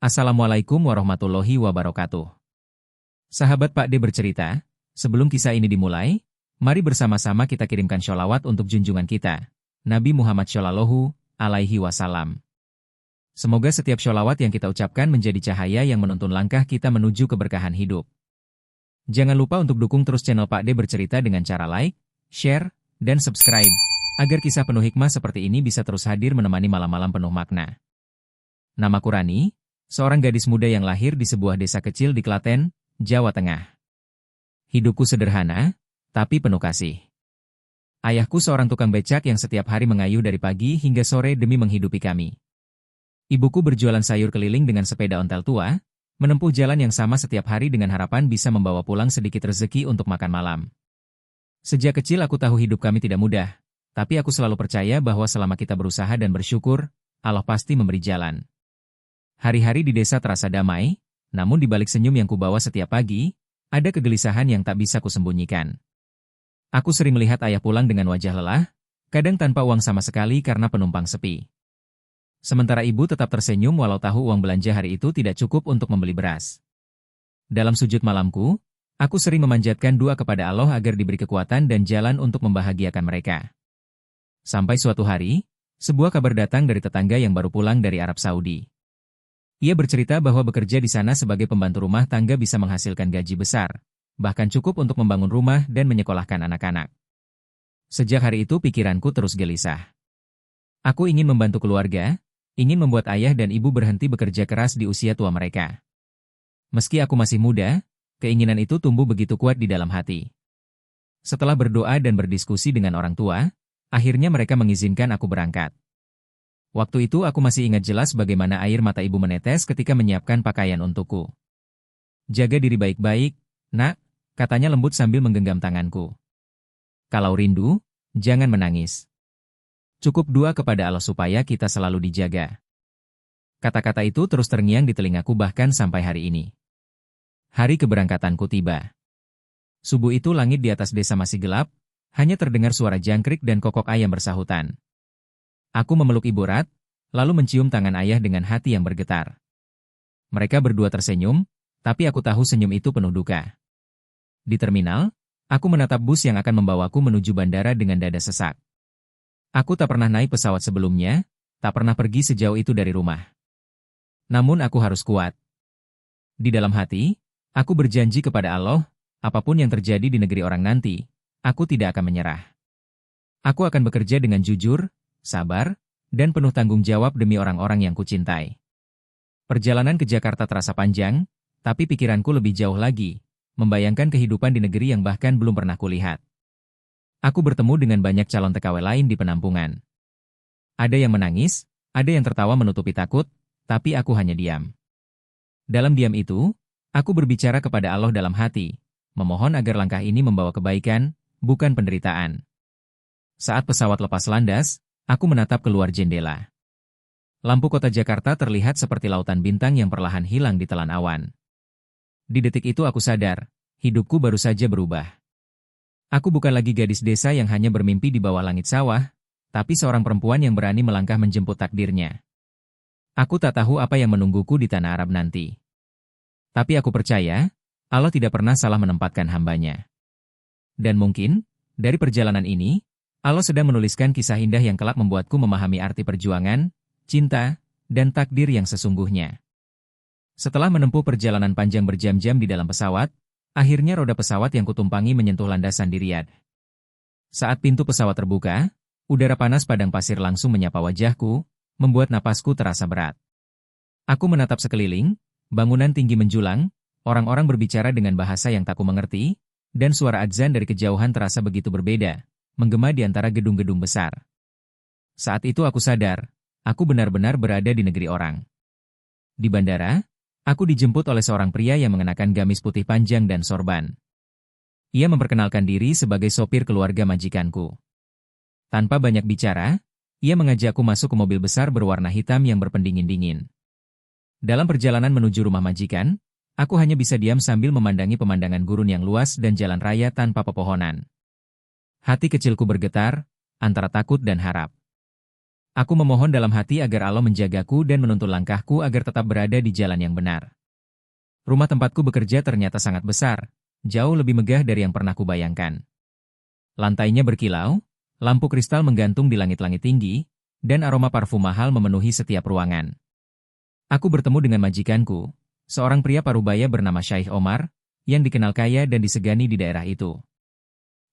Assalamualaikum warahmatullahi wabarakatuh. Sahabat Pak D bercerita, sebelum kisah ini dimulai, mari bersama-sama kita kirimkan sholawat untuk junjungan kita, Nabi Muhammad Shallallahu Alaihi Wasallam. Semoga setiap sholawat yang kita ucapkan menjadi cahaya yang menuntun langkah kita menuju keberkahan hidup. Jangan lupa untuk dukung terus channel Pak D bercerita dengan cara like, share, dan subscribe, agar kisah penuh hikmah seperti ini bisa terus hadir menemani malam-malam penuh makna. Namaku Rani, seorang gadis muda yang lahir di sebuah desa kecil di Klaten, Jawa Tengah. Hidupku sederhana, tapi penuh kasih. Ayahku seorang tukang becak yang setiap hari mengayuh dari pagi hingga sore demi menghidupi kami. Ibuku berjualan sayur keliling dengan sepeda ontel tua, menempuh jalan yang sama setiap hari dengan harapan bisa membawa pulang sedikit rezeki untuk makan malam. Sejak kecil aku tahu hidup kami tidak mudah, tapi aku selalu percaya bahwa selama kita berusaha dan bersyukur, Allah pasti memberi jalan. Hari-hari di desa terasa damai, namun di balik senyum yang kubawa setiap pagi, ada kegelisahan yang tak bisa kusembunyikan. Aku sering melihat ayah pulang dengan wajah lelah, kadang tanpa uang sama sekali karena penumpang sepi. Sementara ibu tetap tersenyum walau tahu uang belanja hari itu tidak cukup untuk membeli beras. Dalam sujud malamku, aku sering memanjatkan doa kepada Allah agar diberi kekuatan dan jalan untuk membahagiakan mereka. Sampai suatu hari, sebuah kabar datang dari tetangga yang baru pulang dari Arab Saudi. Ia bercerita bahwa bekerja di sana sebagai pembantu rumah tangga bisa menghasilkan gaji besar, bahkan cukup untuk membangun rumah dan menyekolahkan anak-anak. Sejak hari itu pikiranku terus gelisah. Aku ingin membantu keluarga, ingin membuat ayah dan ibu berhenti bekerja keras di usia tua mereka. Meski aku masih muda, keinginan itu tumbuh begitu kuat di dalam hati. Setelah berdoa dan berdiskusi dengan orang tua, akhirnya mereka mengizinkan aku berangkat. Waktu itu aku masih ingat jelas bagaimana air mata ibu menetes ketika menyiapkan pakaian untukku. Jaga diri baik-baik, nak, katanya lembut sambil menggenggam tanganku. Kalau rindu, jangan menangis. Cukup doa kepada Allah supaya kita selalu dijaga. Kata-kata itu terus terngiang di telingaku bahkan sampai hari ini. Hari keberangkatanku tiba. Subuh itu langit di atas desa masih gelap, hanya terdengar suara jangkrik dan kokok ayam bersahutan. Aku memeluk ibu erat, lalu mencium tangan ayah dengan hati yang bergetar. Mereka berdua tersenyum, tapi aku tahu senyum itu penuh duka. Di terminal, aku menatap bus yang akan membawaku menuju bandara dengan dada sesak. Aku tak pernah naik pesawat sebelumnya, tak pernah pergi sejauh itu dari rumah. Namun aku harus kuat. Di dalam hati, aku berjanji kepada Allah, apapun yang terjadi di negeri orang nanti, aku tidak akan menyerah. Aku akan bekerja dengan jujur, sabar, dan penuh tanggung jawab demi orang-orang yang kucintai. Perjalanan ke Jakarta terasa panjang, tapi pikiranku lebih jauh lagi, membayangkan kehidupan di negeri yang bahkan belum pernah kulihat. Aku bertemu dengan banyak calon TKW lain di penampungan. Ada yang menangis, ada yang tertawa menutupi takut, tapi aku hanya diam. Dalam diam itu, aku berbicara kepada Allah dalam hati, memohon agar langkah ini membawa kebaikan, bukan penderitaan. Saat pesawat lepas landas, aku menatap keluar jendela. Lampu kota Jakarta terlihat seperti lautan bintang yang perlahan hilang di telan awan. Di detik itu aku sadar, hidupku baru saja berubah. Aku bukan lagi gadis desa yang hanya bermimpi di bawah langit sawah, tapi seorang perempuan yang berani melangkah menjemput takdirnya. Aku tak tahu apa yang menungguku di tanah Arab nanti. Tapi aku percaya, Allah tidak pernah salah menempatkan hambanya. Dan mungkin, dari perjalanan ini, Allah sedang menuliskan kisah indah yang kelak membuatku memahami arti perjuangan, cinta, dan takdir yang sesungguhnya. Setelah menempuh perjalanan panjang berjam-jam di dalam pesawat, akhirnya roda pesawat yang kutumpangi menyentuh landasan di Riyadh. Saat pintu pesawat terbuka, udara panas padang pasir langsung menyapa wajahku, membuat napasku terasa berat. Aku menatap sekeliling, bangunan tinggi menjulang, orang-orang berbicara dengan bahasa yang tak ku mengerti, dan suara adzan dari kejauhan terasa begitu berbeda, menggema di antara gedung-gedung besar. Saat itu aku sadar, aku benar-benar berada di negeri orang. Di bandara, aku dijemput oleh seorang pria yang mengenakan gamis putih panjang dan sorban. Ia memperkenalkan diri sebagai sopir keluarga majikanku. Tanpa banyak bicara, ia mengajakku masuk ke mobil besar berwarna hitam yang berpendingin-dingin. Dalam perjalanan menuju rumah majikan, aku hanya bisa diam sambil memandangi pemandangan gurun yang luas dan jalan raya tanpa pepohonan. Hati kecilku bergetar, antara takut dan harap. Aku memohon dalam hati agar Allah menjagaku dan menuntun langkahku agar tetap berada di jalan yang benar. Rumah tempatku bekerja ternyata sangat besar, jauh lebih megah dari yang pernah kubayangkan. Lantainya berkilau, lampu kristal menggantung di langit-langit tinggi, dan aroma parfum mahal memenuhi setiap ruangan. Aku bertemu dengan majikanku, seorang pria parubaya bernama Syekh Omar, yang dikenal kaya dan disegani di daerah itu.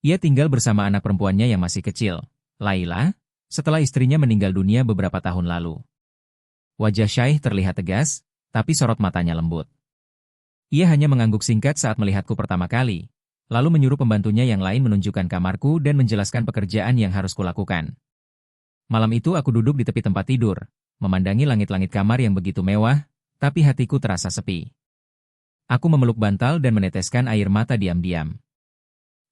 Ia tinggal bersama anak perempuannya yang masih kecil, Laila, setelah istrinya meninggal dunia beberapa tahun lalu. Wajah Syekh terlihat tegas, tapi sorot matanya lembut. Ia hanya mengangguk singkat saat melihatku pertama kali, lalu menyuruh pembantunya yang lain menunjukkan kamarku dan menjelaskan pekerjaan yang harus kulakukan. Malam itu aku duduk di tepi tempat tidur, memandangi langit-langit kamar yang begitu mewah, tapi hatiku terasa sepi. Aku memeluk bantal dan meneteskan air mata diam-diam.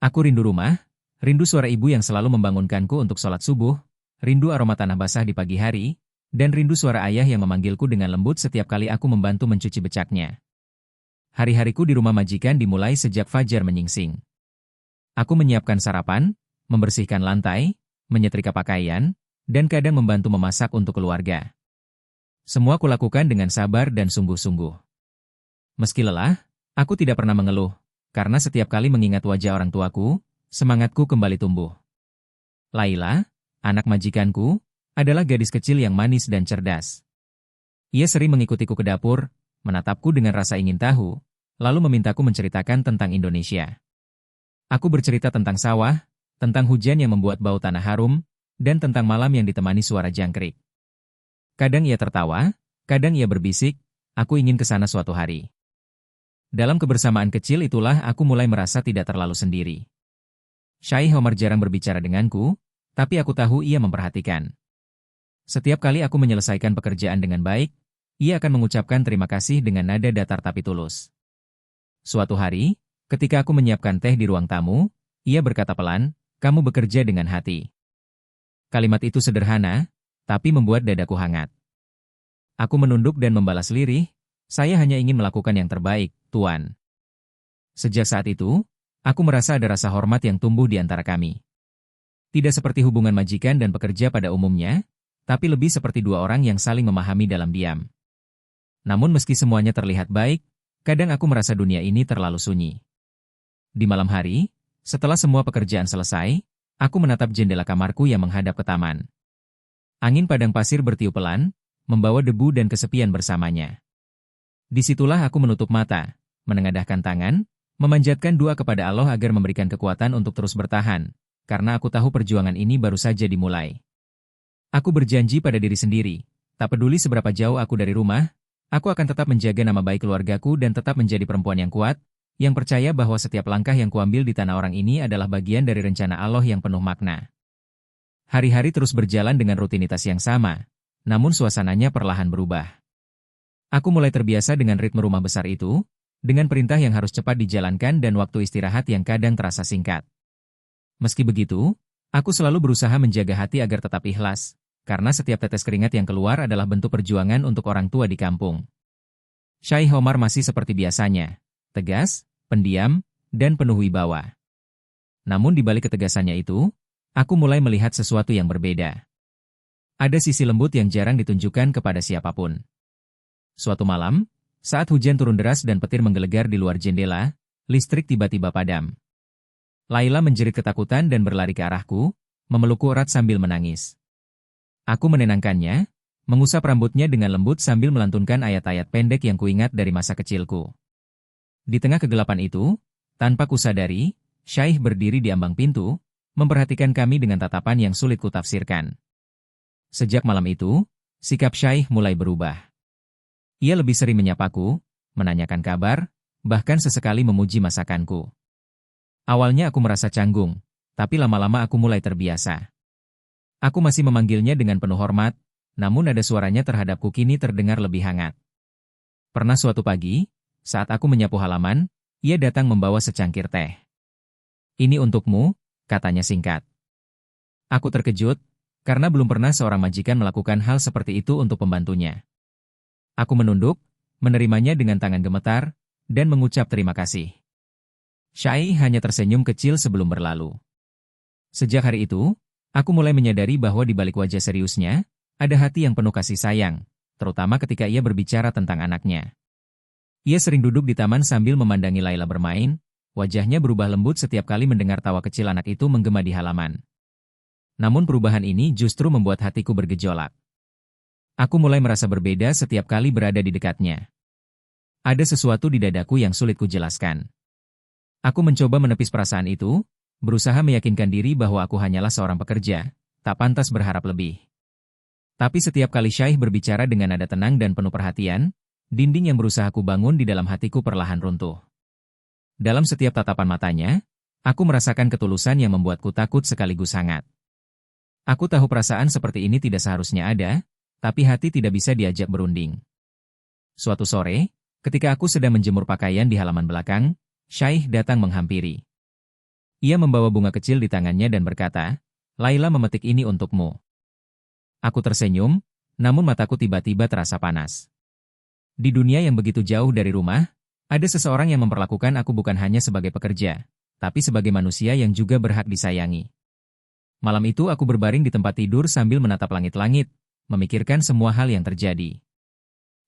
Aku rindu rumah, rindu suara ibu yang selalu membangunkanku untuk sholat subuh, rindu aroma tanah basah di pagi hari, dan rindu suara ayah yang memanggilku dengan lembut setiap kali aku membantu mencuci becaknya. Hari-hariku di rumah majikan dimulai sejak fajar menyingsing. Aku menyiapkan sarapan, membersihkan lantai, menyetrika pakaian, dan kadang membantu memasak untuk keluarga. Semua kulakukan dengan sabar dan sungguh-sungguh. Meski lelah, aku tidak pernah mengeluh, karena setiap kali mengingat wajah orang tuaku, semangatku kembali tumbuh. Laila, anak majikanku, adalah gadis kecil yang manis dan cerdas. Ia sering mengikutiku ke dapur, menatapku dengan rasa ingin tahu, lalu memintaku menceritakan tentang Indonesia. Aku bercerita tentang sawah, tentang hujan yang membuat bau tanah harum, dan tentang malam yang ditemani suara jangkrik. Kadang ia tertawa, kadang ia berbisik, aku ingin ke sana suatu hari. Dalam kebersamaan kecil itulah aku mulai merasa tidak terlalu sendiri. Syekh Omar jarang berbicara denganku, tapi aku tahu ia memperhatikan. Setiap kali aku menyelesaikan pekerjaan dengan baik, ia akan mengucapkan terima kasih dengan nada datar tapi tulus. Suatu hari, ketika aku menyiapkan teh di ruang tamu, ia berkata pelan, "Kamu bekerja dengan hati." Kalimat itu sederhana, tapi membuat dadaku hangat. Aku menunduk dan membalas lirih, "Saya hanya ingin melakukan yang terbaik, Tuan." Sejak saat itu, aku merasa ada rasa hormat yang tumbuh di antara kami. Tidak seperti hubungan majikan dan pekerja pada umumnya, tapi lebih seperti dua orang yang saling memahami dalam diam. Namun meski semuanya terlihat baik, kadang aku merasa dunia ini terlalu sunyi. Di malam hari, setelah semua pekerjaan selesai, aku menatap jendela kamarku yang menghadap ke taman. Angin padang pasir bertiup pelan, membawa debu dan kesepian bersamanya. Disitulah aku menutup mata, menengadahkan tangan, memanjatkan doa kepada Allah agar memberikan kekuatan untuk terus bertahan, karena aku tahu perjuangan ini baru saja dimulai. Aku berjanji pada diri sendiri, tak peduli seberapa jauh aku dari rumah, aku akan tetap menjaga nama baik keluargaku dan tetap menjadi perempuan yang kuat, yang percaya bahwa setiap langkah yang kuambil di tanah orang ini adalah bagian dari rencana Allah yang penuh makna. Hari-hari terus berjalan dengan rutinitas yang sama, namun suasananya perlahan berubah. Aku mulai terbiasa dengan ritme rumah besar itu, dengan perintah yang harus cepat dijalankan dan waktu istirahat yang kadang terasa singkat. Meski begitu, aku selalu berusaha menjaga hati agar tetap ikhlas, karena setiap tetes keringat yang keluar adalah bentuk perjuangan untuk orang tua di kampung. Syekh Omar masih seperti biasanya, tegas, pendiam, dan penuh wibawa. Namun di balik ketegasannya itu, aku mulai melihat sesuatu yang berbeda. Ada sisi lembut yang jarang ditunjukkan kepada siapapun. Suatu malam, saat hujan turun deras dan petir menggelegar di luar jendela, listrik tiba-tiba padam. Laila menjerit ketakutan dan berlari ke arahku, memelukku erat sambil menangis. Aku menenangkannya, mengusap rambutnya dengan lembut sambil melantunkan ayat-ayat pendek yang kuingat dari masa kecilku. Di tengah kegelapan itu, tanpa kusadari, Syekh berdiri di ambang pintu, memperhatikan kami dengan tatapan yang sulit kutafsirkan. Sejak malam itu, sikap Syekh mulai berubah. Ia lebih sering menyapaku, menanyakan kabar, bahkan sesekali memuji masakanku. Awalnya aku merasa canggung, tapi lama-lama aku mulai terbiasa. Aku masih memanggilnya dengan penuh hormat, namun nada suaranya terhadapku kini terdengar lebih hangat. Pernah suatu pagi, saat aku menyapu halaman, ia datang membawa secangkir teh. "Ini untukmu," katanya singkat. Aku terkejut, karena belum pernah seorang majikan melakukan hal seperti itu untuk pembantunya. Aku menunduk, menerimanya dengan tangan gemetar, dan mengucap terima kasih. Syekh hanya tersenyum kecil sebelum berlalu. Sejak hari itu, aku mulai menyadari bahwa di balik wajah seriusnya, ada hati yang penuh kasih sayang, terutama ketika ia berbicara tentang anaknya. Ia sering duduk di taman sambil memandangi Laila bermain, wajahnya berubah lembut setiap kali mendengar tawa kecil anak itu menggema di halaman. Namun perubahan ini justru membuat hatiku bergejolak. Aku mulai merasa berbeda setiap kali berada di dekatnya. Ada sesuatu di dadaku yang sulit kujelaskan. Aku mencoba menepis perasaan itu, berusaha meyakinkan diri bahwa aku hanyalah seorang pekerja, tak pantas berharap lebih. Tapi setiap kali Syaikh berbicara dengan nada tenang dan penuh perhatian, dinding yang berusaha aku bangun di dalam hatiku perlahan runtuh. Dalam setiap tatapan matanya, aku merasakan ketulusan yang membuatku takut sekaligus hangat. Aku tahu perasaan seperti ini tidak seharusnya ada, tapi hati tidak bisa diajak berunding. Suatu sore, ketika aku sedang menjemur pakaian di halaman belakang, Syaikh datang menghampiri. Ia membawa bunga kecil di tangannya dan berkata, "Laila memetik ini untukmu." Aku tersenyum, namun mataku tiba-tiba terasa panas. Di dunia yang begitu jauh dari rumah, ada seseorang yang memperlakukan aku bukan hanya sebagai pekerja, tapi sebagai manusia yang juga berhak disayangi. Malam itu aku berbaring di tempat tidur sambil menatap langit-langit, memikirkan semua hal yang terjadi.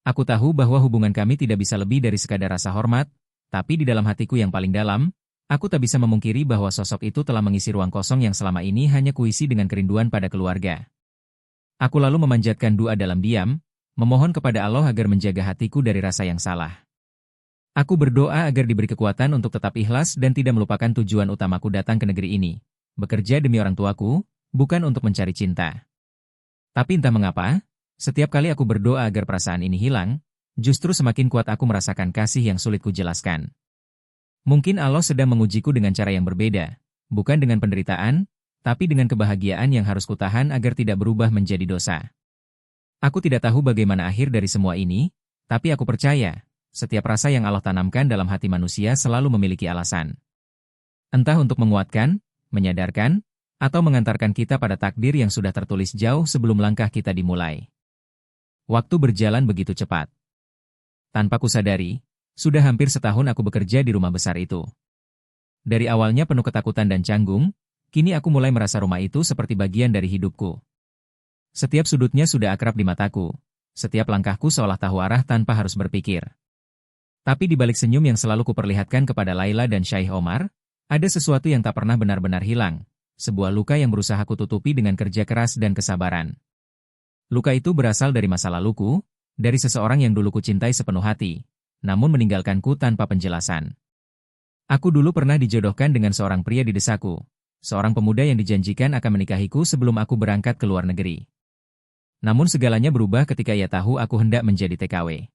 Aku tahu bahwa hubungan kami tidak bisa lebih dari sekadar rasa hormat, tapi di dalam hatiku yang paling dalam, aku tak bisa memungkiri bahwa sosok itu telah mengisi ruang kosong yang selama ini hanya kuisi dengan kerinduan pada keluarga. Aku lalu memanjatkan doa dalam diam, memohon kepada Allah agar menjaga hatiku dari rasa yang salah. Aku berdoa agar diberi kekuatan untuk tetap ikhlas dan tidak melupakan tujuan utamaku datang ke negeri ini, bekerja demi orang tuaku, bukan untuk mencari cinta. Tapi entah mengapa, setiap kali aku berdoa agar perasaan ini hilang, justru semakin kuat aku merasakan kasih yang sulit kujelaskan. Mungkin Allah sedang mengujiku dengan cara yang berbeda, bukan dengan penderitaan, tapi dengan kebahagiaan yang harus kutahan agar tidak berubah menjadi dosa. Aku tidak tahu bagaimana akhir dari semua ini, tapi aku percaya, setiap rasa yang Allah tanamkan dalam hati manusia selalu memiliki alasan. Entah untuk menguatkan, menyadarkan, atau mengantarkan kita pada takdir yang sudah tertulis jauh sebelum langkah kita dimulai. Waktu berjalan begitu cepat. Tanpa kusadari, sudah hampir setahun aku bekerja di rumah besar itu. Dari awalnya penuh ketakutan dan canggung, kini aku mulai merasa rumah itu seperti bagian dari hidupku. Setiap sudutnya sudah akrab di mataku, setiap langkahku seolah tahu arah tanpa harus berpikir. Tapi di balik senyum yang selalu kuperlihatkan kepada Laila dan Syaikh Omar, ada sesuatu yang tak pernah benar-benar hilang. Sebuah luka yang berusaha kututupi dengan kerja keras dan kesabaran. Luka itu berasal dari masa laluku, dari seseorang yang dulu kucintai sepenuh hati, namun meninggalkanku tanpa penjelasan. Aku dulu pernah dijodohkan dengan seorang pria di desaku, seorang pemuda yang dijanjikan akan menikahiku sebelum aku berangkat ke luar negeri. Namun segalanya berubah ketika ia tahu aku hendak menjadi TKW.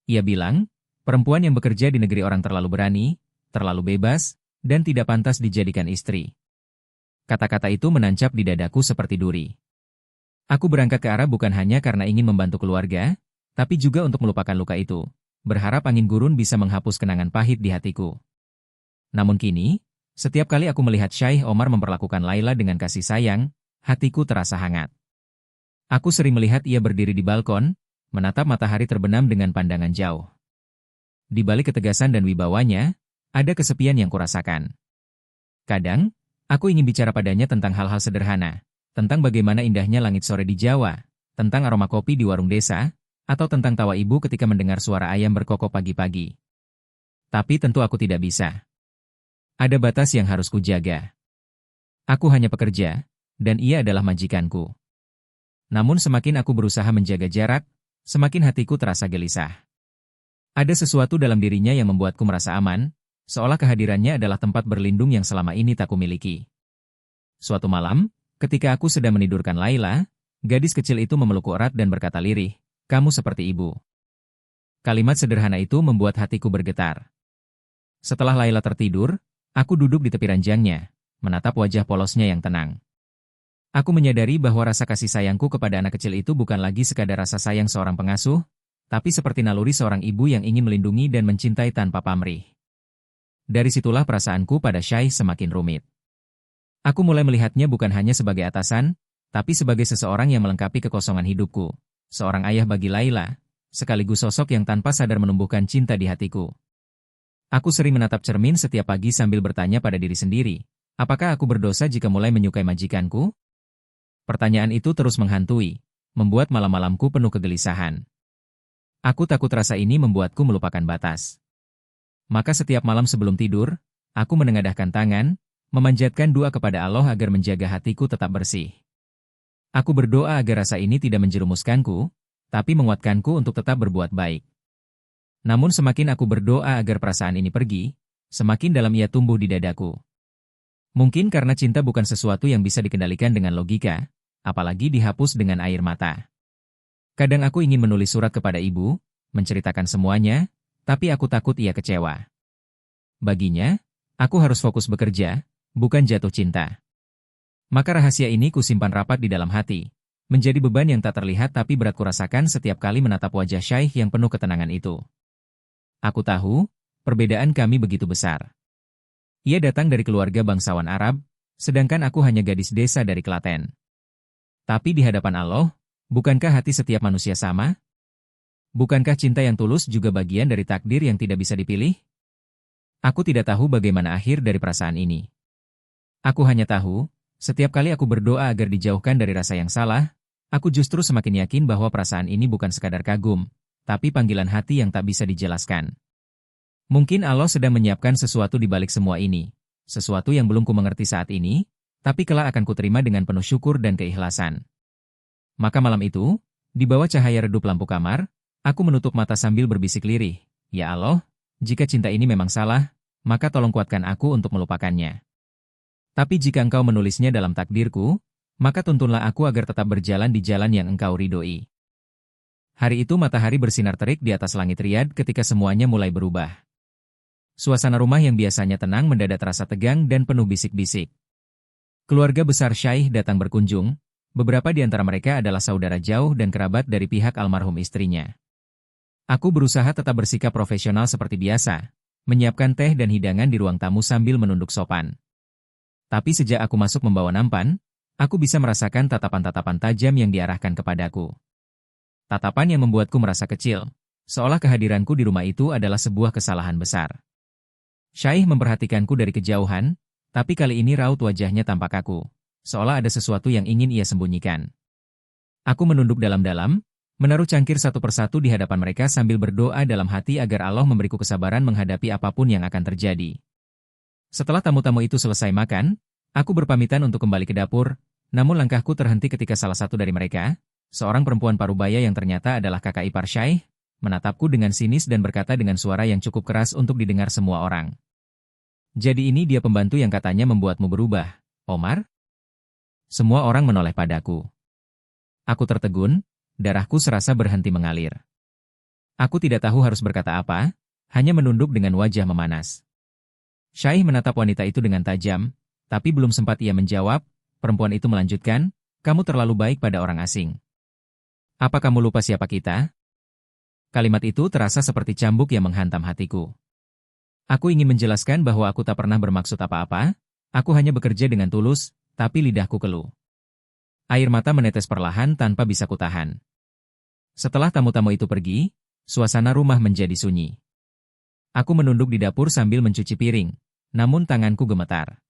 Ia bilang, perempuan yang bekerja di negeri orang terlalu berani, terlalu bebas, dan tidak pantas dijadikan istri. Kata-kata itu menancap di dadaku seperti duri. Aku berangkat ke Arab bukan hanya karena ingin membantu keluarga, tapi juga untuk melupakan luka itu, berharap angin gurun bisa menghapus kenangan pahit di hatiku. Namun kini, setiap kali aku melihat Syaikh Omar memperlakukan Laila dengan kasih sayang, hatiku terasa hangat. Aku sering melihat ia berdiri di balkon, menatap matahari terbenam dengan pandangan jauh. Di balik ketegasan dan wibawanya, ada kesepian yang kurasakan. Kadang, aku ingin bicara padanya tentang hal-hal sederhana, tentang bagaimana indahnya langit sore di Jawa, tentang aroma kopi di warung desa, atau tentang tawa ibu ketika mendengar suara ayam berkokok pagi-pagi. Tapi tentu aku tidak bisa. Ada batas yang harus kujaga. Aku hanya pekerja, dan ia adalah majikanku. Namun semakin aku berusaha menjaga jarak, semakin hatiku terasa gelisah. Ada sesuatu dalam dirinya yang membuatku merasa aman, seolah kehadirannya adalah tempat berlindung yang selama ini tak kumiliki. Suatu malam, ketika aku sedang menidurkan Laila, gadis kecil itu memelukku erat dan berkata lirih, "Kamu seperti ibu." Kalimat sederhana itu membuat hatiku bergetar. Setelah Laila tertidur, aku duduk di tepi ranjangnya, menatap wajah polosnya yang tenang. Aku menyadari bahwa rasa kasih sayangku kepada anak kecil itu bukan lagi sekadar rasa sayang seorang pengasuh, tapi seperti naluri seorang ibu yang ingin melindungi dan mencintai tanpa pamrih. Dari situlah perasaanku pada Syaikh semakin rumit. Aku mulai melihatnya bukan hanya sebagai atasan, tapi sebagai seseorang yang melengkapi kekosongan hidupku, seorang ayah bagi Laila, sekaligus sosok yang tanpa sadar menumbuhkan cinta di hatiku. Aku sering menatap cermin setiap pagi sambil bertanya pada diri sendiri, apakah aku berdosa jika mulai menyukai majikanku? Pertanyaan itu terus menghantui, membuat malam-malamku penuh kegelisahan. Aku takut rasa ini membuatku melupakan batas. Maka setiap malam sebelum tidur, aku menengadahkan tangan, memanjatkan doa kepada Allah agar menjaga hatiku tetap bersih. Aku berdoa agar rasa ini tidak menjerumuskanku, tapi menguatkanku untuk tetap berbuat baik. Namun semakin aku berdoa agar perasaan ini pergi, semakin dalam ia tumbuh di dadaku. Mungkin karena cinta bukan sesuatu yang bisa dikendalikan dengan logika, apalagi dihapus dengan air mata. Kadang aku ingin menulis surat kepada ibu, menceritakan semuanya, tapi aku takut ia kecewa. Baginya, aku harus fokus bekerja, bukan jatuh cinta. Maka rahasia ini kusimpan rapat di dalam hati, menjadi beban yang tak terlihat tapi berat kurasakan setiap kali menatap wajah Syaikh yang penuh ketenangan itu. Aku tahu, perbedaan kami begitu besar. Ia datang dari keluarga bangsawan Arab, sedangkan aku hanya gadis desa dari Klaten. Tapi di hadapan Allah, bukankah hati setiap manusia sama? Bukankah cinta yang tulus juga bagian dari takdir yang tidak bisa dipilih? Aku tidak tahu bagaimana akhir dari perasaan ini. Aku hanya tahu, setiap kali aku berdoa agar dijauhkan dari rasa yang salah, aku justru semakin yakin bahwa perasaan ini bukan sekadar kagum, tapi panggilan hati yang tak bisa dijelaskan. Mungkin Allah sedang menyiapkan sesuatu di balik semua ini, sesuatu yang belum ku mengerti saat ini, tapi kelak akan kuterima dengan penuh syukur dan keikhlasan. Maka malam itu, di bawah cahaya redup lampu kamar, aku menutup mata sambil berbisik lirih, "Ya Allah, jika cinta ini memang salah, maka tolong kuatkan aku untuk melupakannya. Tapi jika Engkau menulisnya dalam takdirku, maka tuntunlah aku agar tetap berjalan di jalan yang Engkau ridhoi." Hari itu matahari bersinar terik di atas langit Riyadh ketika semuanya mulai berubah. Suasana rumah yang biasanya tenang mendadak terasa tegang dan penuh bisik-bisik. Keluarga besar Syaikh datang berkunjung, beberapa di antara mereka adalah saudara jauh dan kerabat dari pihak almarhum istrinya. Aku berusaha tetap bersikap profesional seperti biasa, menyiapkan teh dan hidangan di ruang tamu sambil menunduk sopan. Tapi sejak aku masuk membawa nampan, aku bisa merasakan tatapan-tatapan tajam yang diarahkan kepadaku. Tatapan yang membuatku merasa kecil, seolah kehadiranku di rumah itu adalah sebuah kesalahan besar. Syaikh memperhatikanku dari kejauhan, tapi kali ini raut wajahnya tampak kaku, seolah ada sesuatu yang ingin ia sembunyikan. Aku menunduk dalam-dalam, menaruh cangkir satu persatu di hadapan mereka sambil berdoa dalam hati agar Allah memberiku kesabaran menghadapi apapun yang akan terjadi. Setelah tamu-tamu itu selesai makan, aku berpamitan untuk kembali ke dapur, namun langkahku terhenti ketika salah satu dari mereka, seorang perempuan parubaya yang ternyata adalah kakak ipar Syaikh, menatapku dengan sinis dan berkata dengan suara yang cukup keras untuk didengar semua orang. "Jadi ini dia pembantu yang katanya membuatmu berubah, Omar?" Semua orang menoleh padaku. Aku tertegun, darahku serasa berhenti mengalir. Aku tidak tahu harus berkata apa, hanya menunduk dengan wajah memanas. Syaikh menatap wanita itu dengan tajam, tapi belum sempat ia menjawab, perempuan itu melanjutkan, "Kamu terlalu baik pada orang asing. Apa kamu lupa siapa kita?" Kalimat itu terasa seperti cambuk yang menghantam hatiku. Aku ingin menjelaskan bahwa aku tak pernah bermaksud apa-apa, aku hanya bekerja dengan tulus, tapi lidahku keluh. Air mata menetes perlahan tanpa bisa kutahan. Setelah tamu-tamu itu pergi, suasana rumah menjadi sunyi. Aku menunduk di dapur sambil mencuci piring, namun tanganku gemetar.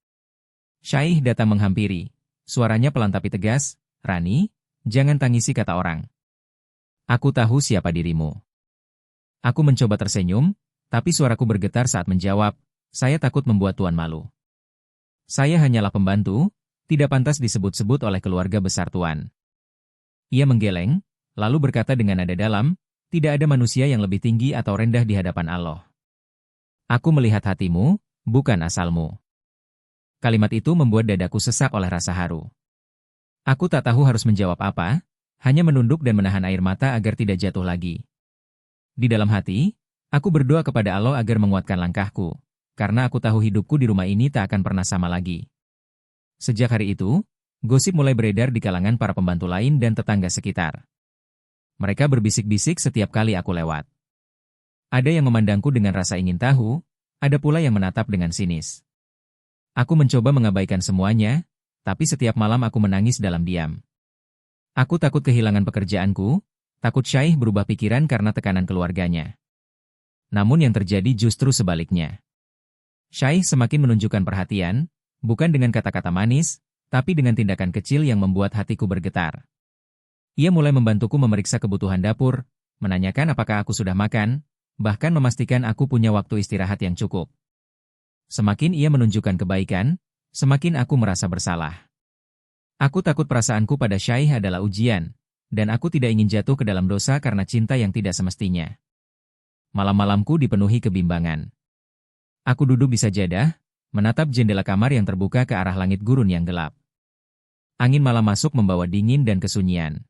Syaikh datang menghampiri, suaranya pelan tapi tegas, "Rani, jangan tangisi," kata orang. "Aku tahu siapa dirimu." Aku mencoba tersenyum, tapi suaraku bergetar saat menjawab, "Saya takut membuat Tuan malu. Saya hanyalah pembantu, tidak pantas disebut-sebut oleh keluarga besar Tuan." Ia menggeleng, lalu berkata dengan nada dalam, "Tidak ada manusia yang lebih tinggi atau rendah di hadapan Allah. Aku melihat hatimu, bukan asalmu." Kalimat itu membuat dadaku sesak oleh rasa haru. Aku tak tahu harus menjawab apa, hanya menunduk dan menahan air mata agar tidak jatuh lagi. Di dalam hati, aku berdoa kepada Allah agar menguatkan langkahku, karena aku tahu hidupku di rumah ini tak akan pernah sama lagi. Sejak hari itu, gosip mulai beredar di kalangan para pembantu lain dan tetangga sekitar. Mereka berbisik-bisik setiap kali aku lewat. Ada yang memandangku dengan rasa ingin tahu, ada pula yang menatap dengan sinis. Aku mencoba mengabaikan semuanya, tapi setiap malam aku menangis dalam diam. Aku takut kehilangan pekerjaanku, takut Syaikh berubah pikiran karena tekanan keluarganya. Namun yang terjadi justru sebaliknya. Syaikh semakin menunjukkan perhatian, bukan dengan kata-kata manis, tapi dengan tindakan kecil yang membuat hatiku bergetar. Ia mulai membantuku memeriksa kebutuhan dapur, menanyakan apakah aku sudah makan, bahkan memastikan aku punya waktu istirahat yang cukup. Semakin ia menunjukkan kebaikan, semakin aku merasa bersalah. Aku takut perasaanku pada Syaikh adalah ujian, dan aku tidak ingin jatuh ke dalam dosa karena cinta yang tidak semestinya. Malam-malamku dipenuhi kebimbangan. Aku duduk di sajadah, menatap jendela kamar yang terbuka ke arah langit gurun yang gelap. Angin malam masuk membawa dingin dan kesunyian.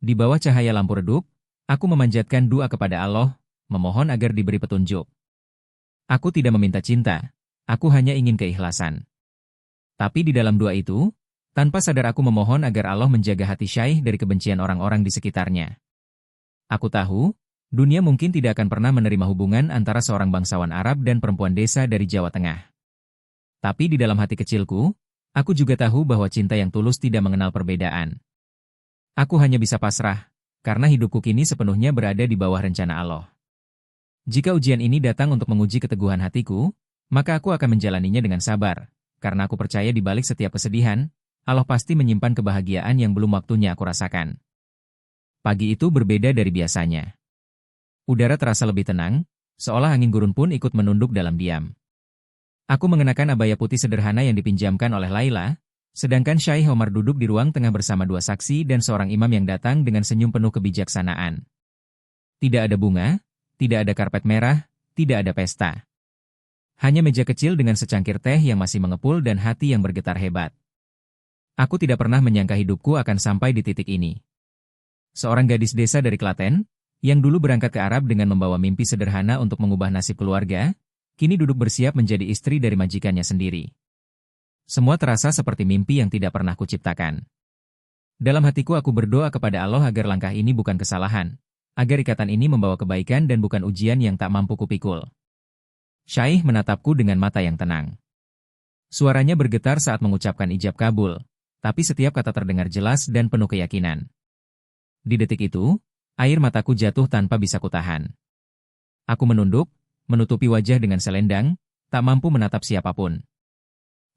Di bawah cahaya lampu redup, aku memanjatkan doa kepada Allah, memohon agar diberi petunjuk. Aku tidak meminta cinta, aku hanya ingin keikhlasan. Tapi di dalam doa itu, tanpa sadar aku memohon agar Allah menjaga hati Syaikh dari kebencian orang-orang di sekitarnya. Aku tahu, dunia mungkin tidak akan pernah menerima hubungan antara seorang bangsawan Arab dan perempuan desa dari Jawa Tengah. Tapi di dalam hati kecilku, aku juga tahu bahwa cinta yang tulus tidak mengenal perbedaan. Aku hanya bisa pasrah, karena hidupku kini sepenuhnya berada di bawah rencana Allah. Jika ujian ini datang untuk menguji keteguhan hatiku, maka aku akan menjalaninya dengan sabar, karena aku percaya di balik setiap kesedihan, Allah pasti menyimpan kebahagiaan yang belum waktunya aku rasakan. Pagi itu berbeda dari biasanya. Udara terasa lebih tenang, seolah angin gurun pun ikut menunduk dalam diam. Aku mengenakan abaya putih sederhana yang dipinjamkan oleh Laila, sedangkan Syaikh Omar duduk di ruang tengah bersama dua saksi dan seorang imam yang datang dengan senyum penuh kebijaksanaan. Tidak ada bunga, tidak ada karpet merah, tidak ada pesta. Hanya meja kecil dengan secangkir teh yang masih mengepul dan hati yang bergetar hebat. Aku tidak pernah menyangka hidupku akan sampai di titik ini. Seorang gadis desa dari Klaten, yang dulu berangkat ke Arab dengan membawa mimpi sederhana untuk mengubah nasib keluarga, kini duduk bersiap menjadi istri dari majikannya sendiri. Semua terasa seperti mimpi yang tidak pernah kuciptakan. Dalam hatiku aku berdoa kepada Allah agar langkah ini bukan kesalahan, agar ikatan ini membawa kebaikan dan bukan ujian yang tak mampu kupikul. Syaikh menatapku dengan mata yang tenang. Suaranya bergetar saat mengucapkan ijab kabul, tapi setiap kata terdengar jelas dan penuh keyakinan. Di detik itu, air mataku jatuh tanpa bisa kutahan. Aku menunduk, menutupi wajah dengan selendang, tak mampu menatap siapapun.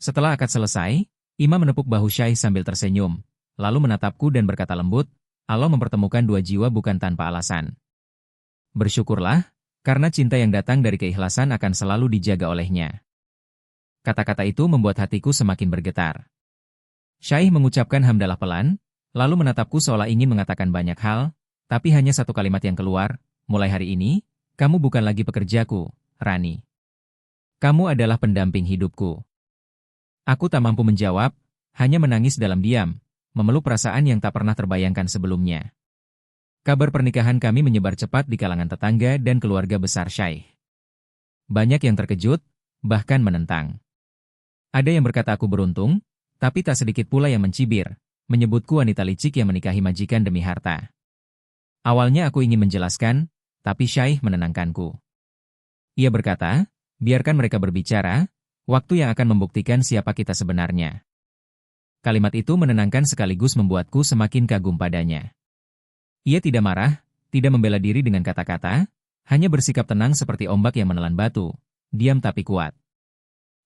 Setelah akad selesai, imam menepuk bahu Syaikh sambil tersenyum, lalu menatapku dan berkata lembut, Allah mempertemukan dua jiwa bukan tanpa alasan. Bersyukurlah, karena cinta yang datang dari keikhlasan akan selalu dijaga olehnya. Kata-kata itu membuat hatiku semakin bergetar. Syaikh mengucapkan hamdalah pelan, lalu menatapku seolah ingin mengatakan banyak hal, tapi hanya satu kalimat yang keluar, mulai hari ini, kamu bukan lagi pekerjaku, Rani. Kamu adalah pendamping hidupku. Aku tak mampu menjawab, hanya menangis dalam diam, memeluk perasaan yang tak pernah terbayangkan sebelumnya. Kabar pernikahan kami menyebar cepat di kalangan tetangga dan keluarga besar Syaikh. Banyak yang terkejut, bahkan menentang. Ada yang berkata aku beruntung, tapi tak sedikit pula yang mencibir, menyebutku wanita licik yang menikahi majikan demi harta. Awalnya aku ingin menjelaskan, tapi Syaikh menenangkanku. Ia berkata, biarkan mereka berbicara, waktu yang akan membuktikan siapa kita sebenarnya. Kalimat itu menenangkan sekaligus membuatku semakin kagum padanya. Ia tidak marah, tidak membela diri dengan kata-kata, hanya bersikap tenang seperti ombak yang menelan batu, diam tapi kuat.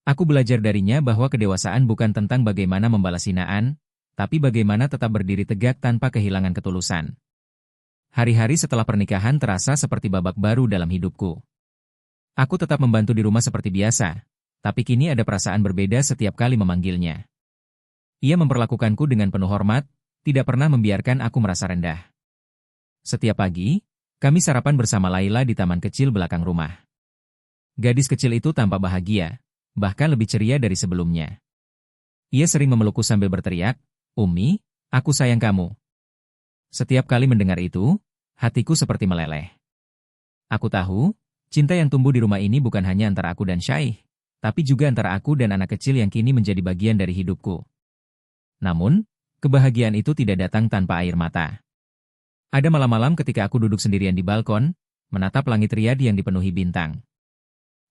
Aku belajar darinya bahwa kedewasaan bukan tentang bagaimana membalas hinaan, tapi bagaimana tetap berdiri tegak tanpa kehilangan ketulusan. Hari-hari setelah pernikahan terasa seperti babak baru dalam hidupku. Aku tetap membantu di rumah seperti biasa, tapi kini ada perasaan berbeda setiap kali memanggilnya. Ia memperlakukanku dengan penuh hormat, tidak pernah membiarkan aku merasa rendah. Setiap pagi, kami sarapan bersama Laila di taman kecil belakang rumah. Gadis kecil itu tampak bahagia, bahkan lebih ceria dari sebelumnya. Ia sering memelukku sambil berteriak, "Umi, aku sayang kamu." Setiap kali mendengar itu, hatiku seperti meleleh. Aku tahu, cinta yang tumbuh di rumah ini bukan hanya antara aku dan Syaikh, tapi juga antara aku dan anak kecil yang kini menjadi bagian dari hidupku. Namun, kebahagiaan itu tidak datang tanpa air mata. Ada malam-malam ketika aku duduk sendirian di balkon, menatap langit Riyadh yang dipenuhi bintang.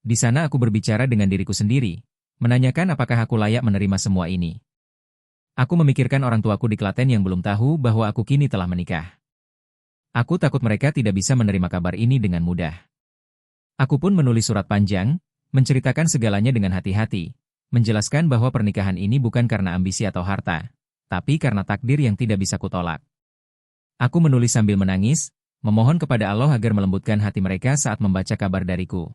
Di sana aku berbicara dengan diriku sendiri, menanyakan apakah aku layak menerima semua ini. Aku memikirkan orang tuaku di Klaten yang belum tahu bahwa aku kini telah menikah. Aku takut mereka tidak bisa menerima kabar ini dengan mudah. Aku pun menulis surat panjang, menceritakan segalanya dengan hati-hati, menjelaskan bahwa pernikahan ini bukan karena ambisi atau harta, tapi karena takdir yang tidak bisa kutolak. Aku menulis sambil menangis, memohon kepada Allah agar melembutkan hati mereka saat membaca kabar dariku.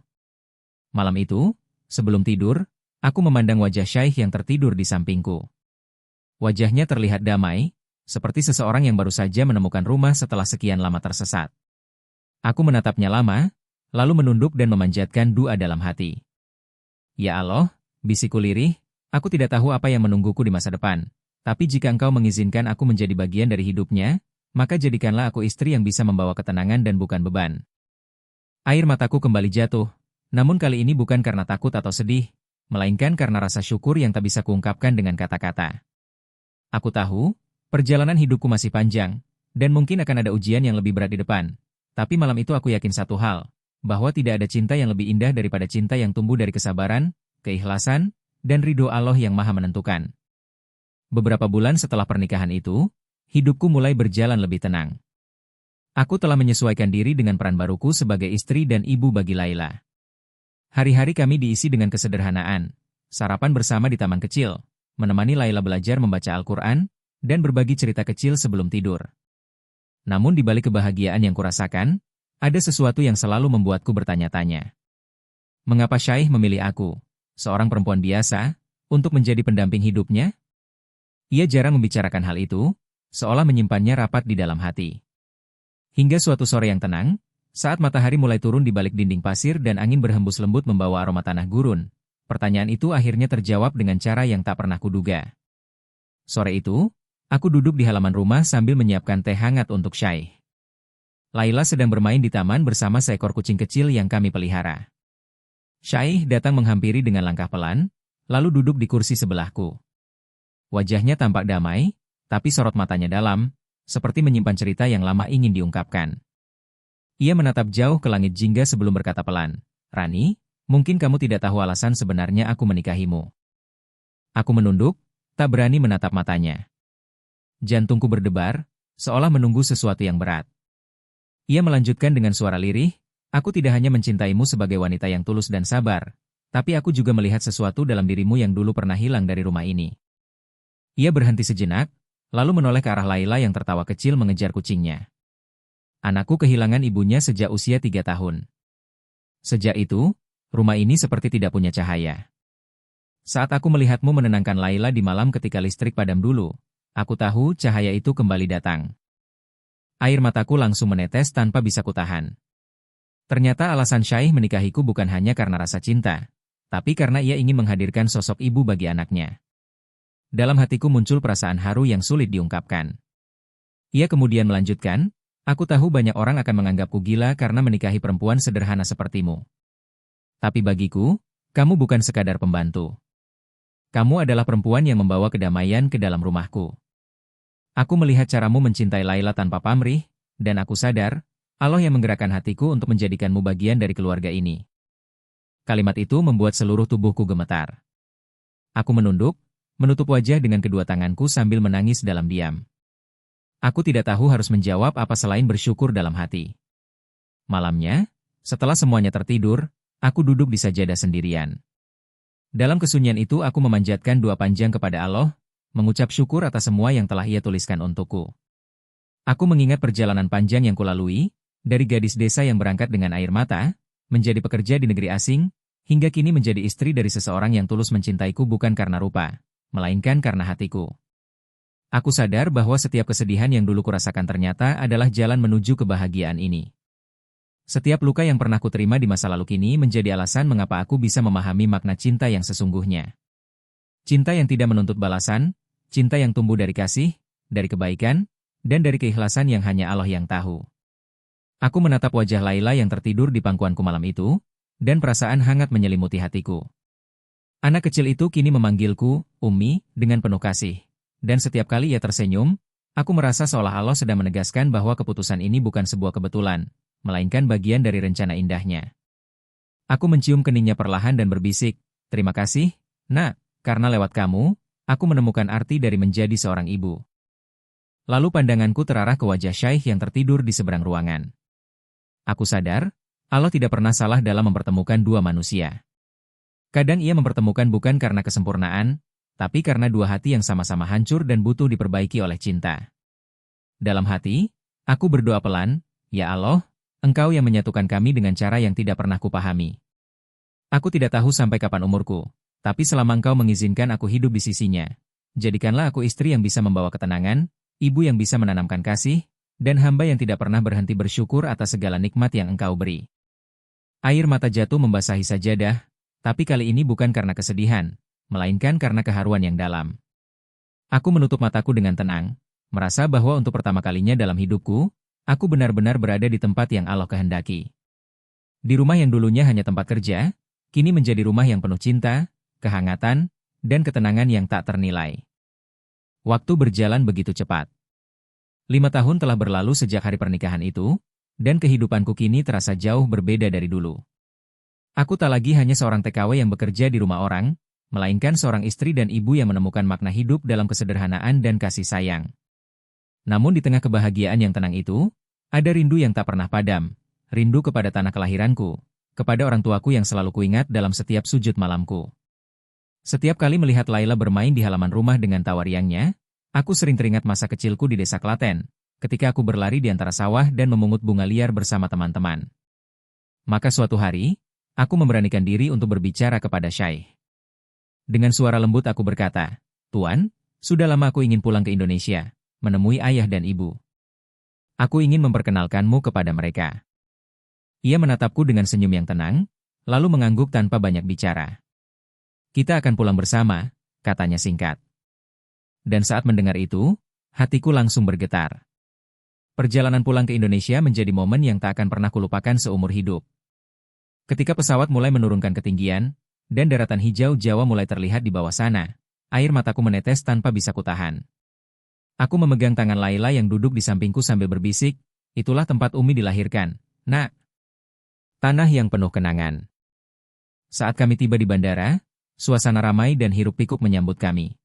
Malam itu, sebelum tidur, aku memandang wajah Syaikh yang tertidur di sampingku. Wajahnya terlihat damai, seperti seseorang yang baru saja menemukan rumah setelah sekian lama tersesat. Aku menatapnya lama, lalu menunduk dan memanjatkan doa dalam hati. Ya Allah, bisikku lirih, aku tidak tahu apa yang menungguku di masa depan. Tapi jika Engkau mengizinkan aku menjadi bagian dari hidupnya, maka jadikanlah aku istri yang bisa membawa ketenangan dan bukan beban. Air mataku kembali jatuh, namun kali ini bukan karena takut atau sedih, melainkan karena rasa syukur yang tak bisa kuungkapkan dengan kata-kata. Aku tahu, perjalanan hidupku masih panjang, dan mungkin akan ada ujian yang lebih berat di depan. Tapi malam itu aku yakin satu hal, bahwa tidak ada cinta yang lebih indah daripada cinta yang tumbuh dari kesabaran, keikhlasan, dan ridho Allah yang Maha Menentukan. Beberapa bulan setelah pernikahan itu, hidupku mulai berjalan lebih tenang. Aku telah menyesuaikan diri dengan peran baruku sebagai istri dan ibu bagi Laila. Hari-hari kami diisi dengan kesederhanaan, sarapan bersama di taman kecil, menemani Laila belajar membaca Al-Quran, dan berbagi cerita kecil sebelum tidur. Namun di balik kebahagiaan yang kurasakan, ada sesuatu yang selalu membuatku bertanya-tanya. Mengapa Syaikh memilih aku, seorang perempuan biasa, untuk menjadi pendamping hidupnya? Ia jarang membicarakan hal itu, seolah menyimpannya rapat di dalam hati. Hingga suatu sore yang tenang, saat matahari mulai turun di balik dinding pasir dan angin berhembus lembut membawa aroma tanah gurun, pertanyaan itu akhirnya terjawab dengan cara yang tak pernah kuduga. Sore itu, aku duduk di halaman rumah sambil menyiapkan teh hangat untuk Syaikh. Laila sedang bermain di taman bersama seekor kucing kecil yang kami pelihara. Syaikh datang menghampiri dengan langkah pelan, lalu duduk di kursi sebelahku. Wajahnya tampak damai, tapi sorot matanya dalam, seperti menyimpan cerita yang lama ingin diungkapkan. Ia menatap jauh ke langit jingga sebelum berkata pelan, "Rani, mungkin kamu tidak tahu alasan sebenarnya aku menikahimu." Aku menunduk, tak berani menatap matanya. Jantungku berdebar, seolah menunggu sesuatu yang berat. Ia melanjutkan dengan suara lirih, "Aku tidak hanya mencintaimu sebagai wanita yang tulus dan sabar, tapi aku juga melihat sesuatu dalam dirimu yang dulu pernah hilang dari rumah ini." Ia berhenti sejenak, lalu menoleh ke arah Laila yang tertawa kecil mengejar kucingnya. "Anakku kehilangan ibunya sejak usia 3 tahun. Sejak itu, rumah ini seperti tidak punya cahaya. Saat aku melihatmu menenangkan Laila di malam ketika listrik padam dulu, aku tahu cahaya itu kembali datang." Air mataku langsung menetes tanpa bisa kutahan. Ternyata alasan Syaikh menikahiku bukan hanya karena rasa cinta, tapi karena ia ingin menghadirkan sosok ibu bagi anaknya. Dalam hatiku muncul perasaan haru yang sulit diungkapkan. Ia kemudian melanjutkan, "Aku tahu banyak orang akan menganggapku gila karena menikahi perempuan sederhana sepertimu. Tapi bagiku, kamu bukan sekadar pembantu. Kamu adalah perempuan yang membawa kedamaian ke dalam rumahku. Aku melihat caramu mencintai Laila tanpa pamrih, dan aku sadar, Allah yang menggerakkan hatiku untuk menjadikanmu bagian dari keluarga ini." Kalimat itu membuat seluruh tubuhku gemetar. Aku menunduk, menutup wajah dengan kedua tanganku sambil menangis dalam diam. Aku tidak tahu harus menjawab apa selain bersyukur dalam hati. Malamnya, setelah semuanya tertidur, aku duduk di sajadah sendirian. Dalam kesunyian itu aku memanjatkan doa panjang kepada Allah, mengucap syukur atas semua yang telah Ia tuliskan untukku. Aku mengingat perjalanan panjang yang kulalui, dari gadis desa yang berangkat dengan air mata, menjadi pekerja di negeri asing, hingga kini menjadi istri dari seseorang yang tulus mencintaiku bukan karena rupa, melainkan karena hatiku. Aku sadar bahwa setiap kesedihan yang dulu kurasakan ternyata adalah jalan menuju kebahagiaan ini. Setiap luka yang pernah kuterima di masa lalu kini menjadi alasan mengapa aku bisa memahami makna cinta yang sesungguhnya. Cinta yang tidak menuntut balasan, cinta yang tumbuh dari kasih, dari kebaikan, dan dari keikhlasan yang hanya Allah yang tahu. Aku menatap wajah Laila yang tertidur di pangkuanku malam itu, dan perasaan hangat menyelimuti hatiku. Anak kecil itu kini memanggilku, Ummi, dengan penuh kasih. Dan setiap kali ia tersenyum, aku merasa seolah Allah sedang menegaskan bahwa keputusan ini bukan sebuah kebetulan, melainkan bagian dari rencana indahnya. Aku mencium keningnya perlahan dan berbisik, "Terima kasih, Nak, karena lewat kamu, aku menemukan arti dari menjadi seorang ibu." Lalu pandanganku terarah ke wajah Syaikh yang tertidur di seberang ruangan. Aku sadar, Allah tidak pernah salah dalam mempertemukan dua manusia. Kadang Ia mempertemukan bukan karena kesempurnaan, tapi karena dua hati yang sama-sama hancur dan butuh diperbaiki oleh cinta. Dalam hati, Aku berdoa pelan, "Ya Allah, Engkau yang menyatukan kami dengan cara yang tidak pernah kupahami. Aku tidak tahu sampai kapan umurku, tapi selama Engkau mengizinkan aku hidup di sisinya, jadikanlah aku istri yang bisa membawa ketenangan, ibu yang bisa menanamkan kasih, dan hamba yang tidak pernah berhenti bersyukur atas segala nikmat yang Engkau beri." Air mata jatuh membasahi sajadah, tapi kali ini bukan karena kesedihan, melainkan karena keharuan yang dalam. Aku menutup mataku dengan tenang, merasa bahwa untuk pertama kalinya dalam hidupku, aku benar-benar berada di tempat yang Allah kehendaki. Di rumah yang dulunya hanya tempat kerja, kini menjadi rumah yang penuh cinta, kehangatan, dan ketenangan yang tak ternilai. Waktu berjalan begitu cepat. 5 tahun telah berlalu sejak hari pernikahan itu, dan kehidupanku kini terasa jauh berbeda dari dulu. Aku tak lagi hanya seorang TKW yang bekerja di rumah orang, melainkan seorang istri dan ibu yang menemukan makna hidup dalam kesederhanaan dan kasih sayang. Namun di tengah kebahagiaan yang tenang itu, ada rindu yang tak pernah padam, rindu kepada tanah kelahiranku, kepada orang tuaku yang selalu kuingat dalam setiap sujud malamku. Setiap kali melihat Laila bermain di halaman rumah dengan tawa riangnya, aku sering teringat masa kecilku di desa Klaten, ketika aku berlari di antara sawah dan memungut bunga liar bersama teman-teman. Maka suatu hari, aku memberanikan diri untuk berbicara kepada Syaikh. Dengan suara lembut aku berkata, "Tuan, sudah lama aku ingin pulang ke Indonesia, menemui ayah dan ibu. Aku ingin memperkenalkanmu kepada mereka." Ia menatapku dengan senyum yang tenang, lalu mengangguk tanpa banyak bicara. "Kita akan pulang bersama," katanya singkat. Dan saat mendengar itu, hatiku langsung bergetar. Perjalanan pulang ke Indonesia menjadi momen yang tak akan pernah kulupakan seumur hidup. Ketika pesawat mulai menurunkan ketinggian, dan daratan hijau Jawa mulai terlihat di bawah sana, air mataku menetes tanpa bisa kutahan. Aku memegang tangan Laila yang duduk di sampingku sambil berbisik, "Itulah tempat Umi dilahirkan, Nak." Tanah yang penuh kenangan. Saat kami tiba di bandara, suasana ramai dan hiruk-pikuk menyambut kami.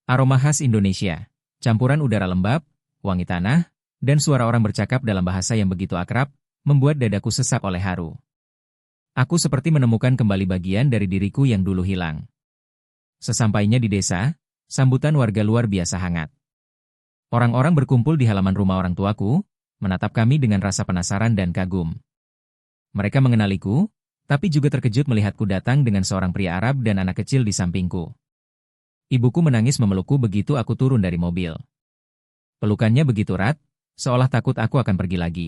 Aroma khas Indonesia, campuran udara lembab, wangi tanah, dan suara orang bercakap dalam bahasa yang begitu akrab, membuat dadaku sesak oleh haru. Aku seperti menemukan kembali bagian dari diriku yang dulu hilang. Sesampainya di desa, sambutan warga luar biasa hangat. Orang-orang berkumpul di halaman rumah orang tuaku, menatap kami dengan rasa penasaran dan kagum. Mereka mengenaliku, tapi juga terkejut melihatku datang dengan seorang pria Arab dan anak kecil di sampingku. Ibuku menangis memelukku begitu aku turun dari mobil. Pelukannya begitu erat, seolah takut aku akan pergi lagi.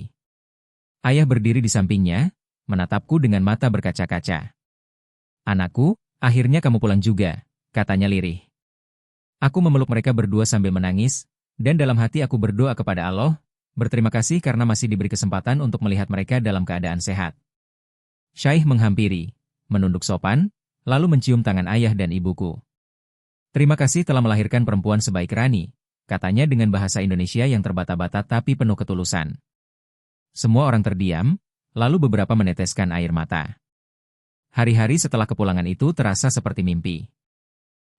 Ayah berdiri di sampingnya, menatapku dengan mata berkaca-kaca. "Anakku, akhirnya kamu pulang juga," katanya lirih. Aku memeluk mereka berdua sambil menangis, dan dalam hati aku berdoa kepada Allah, berterima kasih karena masih diberi kesempatan untuk melihat mereka dalam keadaan sehat. Syaikh menghampiri, menunduk sopan, lalu mencium tangan ayah dan ibuku. "Terima kasih telah melahirkan perempuan sebaik Rani," katanya dengan bahasa Indonesia yang terbata-bata tapi penuh ketulusan. Semua orang terdiam, lalu beberapa meneteskan air mata. Hari-hari setelah kepulangan itu terasa seperti mimpi.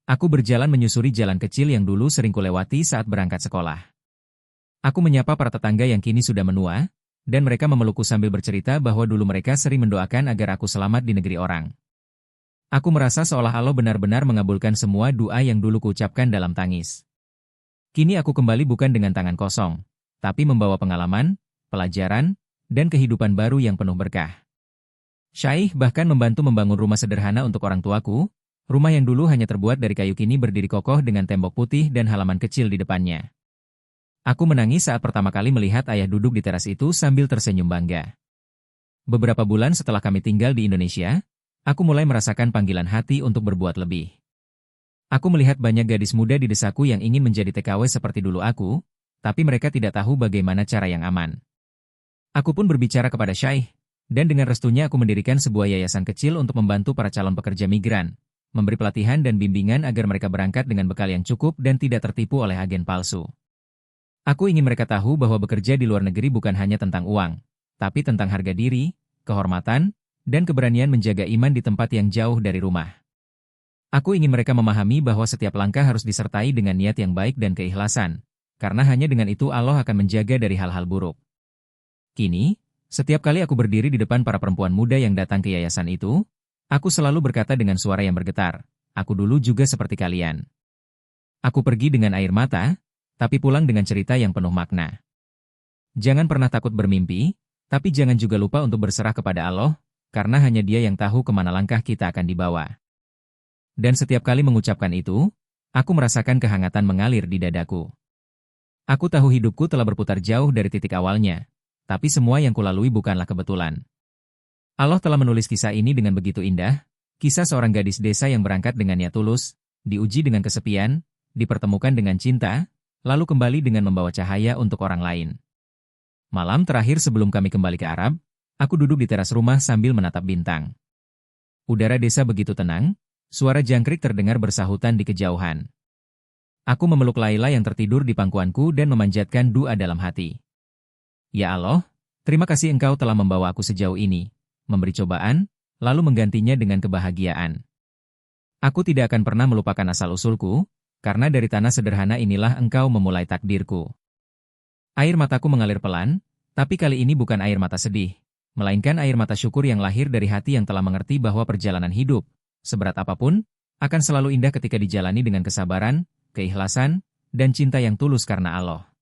Aku berjalan menyusuri jalan kecil yang dulu sering kulewati saat berangkat sekolah. Aku menyapa para tetangga yang kini sudah menua, dan mereka memelukku sambil bercerita bahwa dulu mereka sering mendoakan agar aku selamat di negeri orang. Aku merasa seolah Allah benar-benar mengabulkan semua doa yang dulu kuucapkan dalam tangis. Kini aku kembali bukan dengan tangan kosong, tapi membawa pengalaman, pelajaran, dan kehidupan baru yang penuh berkah. Syaikh bahkan membantu membangun rumah sederhana untuk orang tuaku, rumah yang dulu hanya terbuat dari kayu kini berdiri kokoh dengan tembok putih dan halaman kecil di depannya. Aku menangis saat pertama kali melihat ayah duduk di teras itu sambil tersenyum bangga. Beberapa bulan setelah kami tinggal di Indonesia, aku mulai merasakan panggilan hati untuk berbuat lebih. Aku melihat banyak gadis muda di desaku yang ingin menjadi TKW seperti dulu aku, tapi mereka tidak tahu bagaimana cara yang aman. Aku pun berbicara kepada Syaikh, dan dengan restunya aku mendirikan sebuah yayasan kecil untuk membantu para calon pekerja migran, memberi pelatihan dan bimbingan agar mereka berangkat dengan bekal yang cukup dan tidak tertipu oleh agen palsu. Aku ingin mereka tahu bahwa bekerja di luar negeri bukan hanya tentang uang, tapi tentang harga diri, kehormatan, dan keberanian menjaga iman di tempat yang jauh dari rumah. Aku ingin mereka memahami bahwa setiap langkah harus disertai dengan niat yang baik dan keikhlasan, karena hanya dengan itu Allah akan menjaga dari hal-hal buruk. Kini, setiap kali aku berdiri di depan para perempuan muda yang datang ke yayasan itu, aku selalu berkata dengan suara yang bergetar, "Aku dulu juga seperti kalian." Aku pergi dengan air mata, tapi pulang dengan cerita yang penuh makna. Jangan pernah takut bermimpi, tapi jangan juga lupa untuk berserah kepada Allah, karena hanya Dia yang tahu kemana langkah kita akan dibawa. Dan setiap kali mengucapkan itu, aku merasakan kehangatan mengalir di dadaku. Aku tahu hidupku telah berputar jauh dari titik awalnya, tapi semua yang kulalui bukanlah kebetulan. Allah telah menulis kisah ini dengan begitu indah, kisah seorang gadis desa yang berangkat dengan niat tulus, diuji dengan kesepian, dipertemukan dengan cinta, lalu kembali dengan membawa cahaya untuk orang lain. Malam terakhir sebelum kami kembali ke Arab, aku duduk di teras rumah sambil menatap bintang. Udara desa begitu tenang, suara jangkrik terdengar bersahutan di kejauhan. Aku memeluk Laila yang tertidur di pangkuanku dan memanjatkan doa dalam hati. Ya Allah, terima kasih Engkau telah membawa aku sejauh ini, memberi cobaan, lalu menggantinya dengan kebahagiaan. Aku tidak akan pernah melupakan asal-usulku, karena dari tanah sederhana inilah Engkau memulai takdirku. Air mataku mengalir pelan, tapi kali ini bukan air mata sedih, melainkan air mata syukur yang lahir dari hati yang telah mengerti bahwa perjalanan hidup, seberat apapun, akan selalu indah ketika dijalani dengan kesabaran, keikhlasan, dan cinta yang tulus karena Allah.